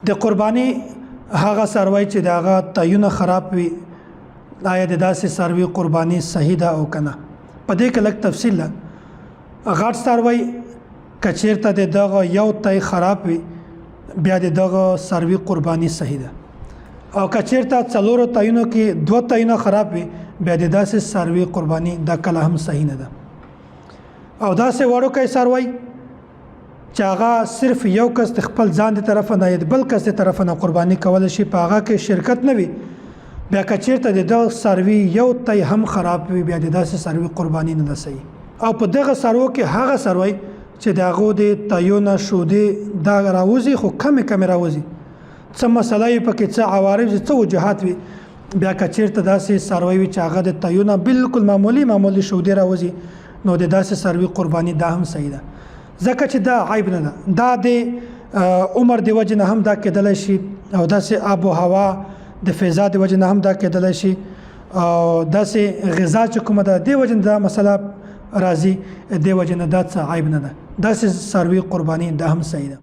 د قرباني هغه څاروی چې د هغه تایونه خراب وي آیا د داسې څاروي قرباني صحیح ده او که نه. په دې کې لږ تفصیل ده. غټ څاروی که چېرته د دغه یو تی خراب وي بیا د دغه څاروي قرباني صحیح ده، او که چېرته څلورو تایونو کې دوه تایونه خراب وي بیا د داسې څاروي قرباني دا کله هم صحیح نه ده. او داسې وړوکی څاروی چې هغه صرف یو کس د خپل ځان د طرفه نه یا بل کس د طرفه نه قرباني کولی شي، په هغه کې شرکت نه وي، بیا که چېرته د دغه څاروي یو تی هم خراب وي بیا د داسې څاروي قرباني نه ده صحیح. او په دغه څاروو کې هغه څاروی چې د هغو د تایونه شودې دا راوځي خو کمې راوځي، څه مسله وي پکې، څه عوارض، څه وجوهات وي، بیا که چېرته داسې څاروی وي چې هغه د تایونه بالکل معمولي شودې راوځي نو د داسې څاروي قرباني دا هم صحیح ده، ځکه چې دا عیب نه ده. دا د عمر د وجې نه هم دا کېدلی شي، او داسې آب و هوا د فضا د وجې نه هم دا کېدلی شي، او داسې غذا چې کومه ده د وجې نه دا مسله راځي، د وجې نه دا څه عیب نه ده. داسې څاروي قرباني دا هم صحیح ده.